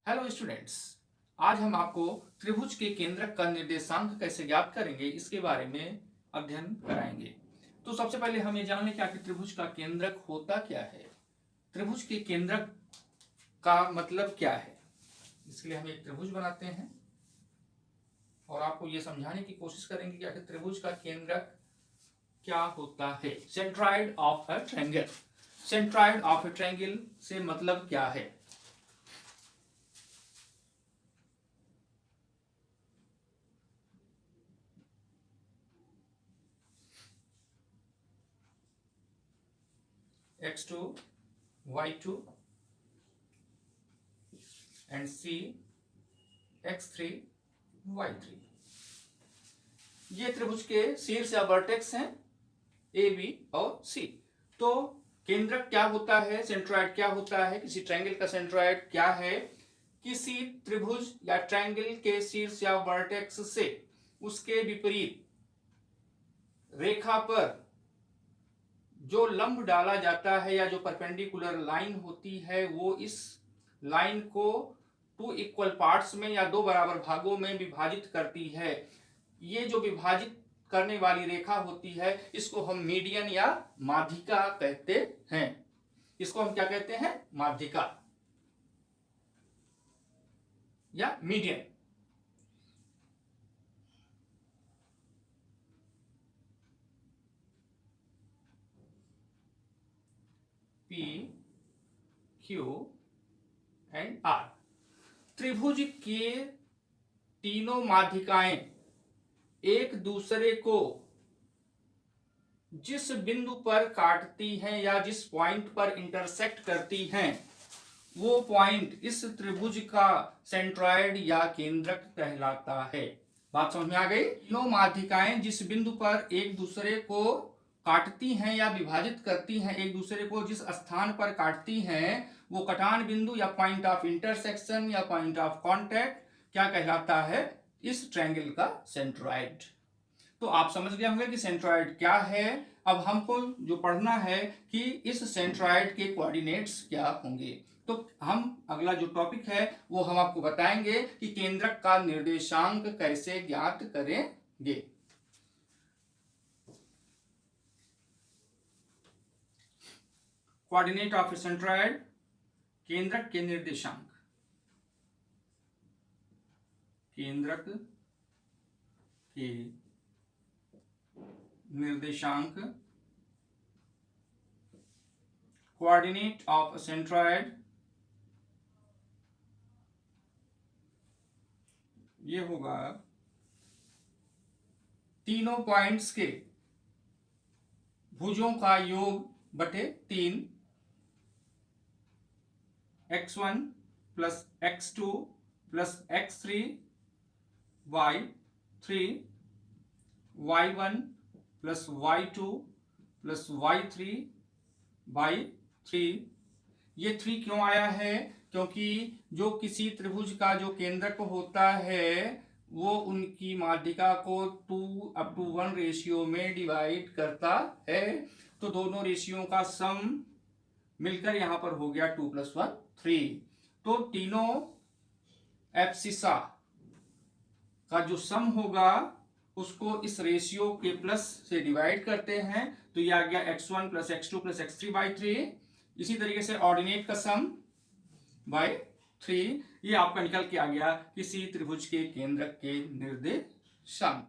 Hello students, आज हम आपको त्रिभुज के केंद्रक का निर्देशांक कैसे ज्ञात करेंगे इसके बारे में अध्ययन कराएंगे। तो सबसे पहले हम ये जान लें कि आखिर त्रिभुज का केंद्रक होता क्या है। त्रिभुज के केंद्रक का मतलब क्या है, इसके लिए हम एक त्रिभुज बनाते हैं और आपको ये समझाने की कोशिश करेंगे कि आखिर त्रिभुज का केंद्रक क्या होता है। Centroid of a triangle. Centroid of a triangle से मतलब क्या है। x2 y2 and c x3 y3, ये त्रिभुज के शीर्ष या वर्टेक्स हैं ए बी और सी। तो केंद्रक क्या होता है, सेंट्रॉइड क्या होता है, किसी ट्रायंगल का सेंट्रॉइड क्या है। किसी त्रिभुज या ट्रायंगल के शीर्ष या वर्टेक्स से उसके विपरीत रेखा पर जो लंब डाला जाता है या जो परपेंडिकुलर लाइन होती है वो इस लाइन को टू इक्वल पार्ट्स में या दो बराबर भागों में विभाजित करती है। ये जो विभाजित करने वाली रेखा होती है इसको हम मीडियन या माध्यिका कहते हैं। इसको हम क्या कहते हैं, माध्यिका या median. P Q and R। त्रिभुज के तीनों माध्यिकाएं एक दूसरे को जिस बिंदु पर काटती हैं या जिस पॉइंट पर इंटरसेक्ट करती हैं वो पॉइंट इस त्रिभुज का सेंट्रॉइड या केंद्रक कहलाता है। बात समझ में आ गई। तीनों माध्यिकाएं जिस बिंदु पर एक दूसरे को काटती हैं या विभाजित करती हैं, एक दूसरे को जिस स्थान पर काटती हैं वो कटान बिंदु या पॉइंट ऑफ इंटरसेक्शन या पॉइंट ऑफ कांटेक्ट क्या कहलाता है, इस ट्रायंगल का सेंट्रॉइड। तो आप समझ गए होंगे कि सेंट्रॉइड क्या है। अब हमको जो पढ़ना है कि इस सेंट्रॉइड के कोऑर्डिनेट्स क्या होंगे। तो हम अगला जो टॉपिक है वो हम आपको बताएंगे कि केंद्रक का निर्देशांक कैसे ज्ञात करेंगे। कोऑर्डिनेट ऑफ सेंट्रॉइड, केंद्रक के निर्देशांक। केंद्रक के निर्देशांक, कोऑर्डिनेट ऑफ सेंट्रॉइड, ये होगा तीनों पॉइंट्स के भुजों का योग बटे 3, x1 plus x2 plus x3 y3 y1 plus y2 plus y3 y3। ये 3 क्यों आया है, क्योंकि जो किसी त्रिभुज का जो केंद्रक होता है वो उनकी माध्यिका को 2:1 रेशियो में डिवाइड करता है। तो दोनों रेशियो का सम मिलकर यहां पर हो गया 2 + 1 3। तो तीनों एब्सिसा का जो सम होगा उसको इस रेशियो के प्लस से डिवाइड करते हैं, तो ये आ गया x1 plus x2 plus x3 by 3। इसी तरीके से ऑर्डिनेट का सम बाई 3। ये आपका निकल के आ गया किसी त्रिभुज के केंद्रक के निर्देशांक।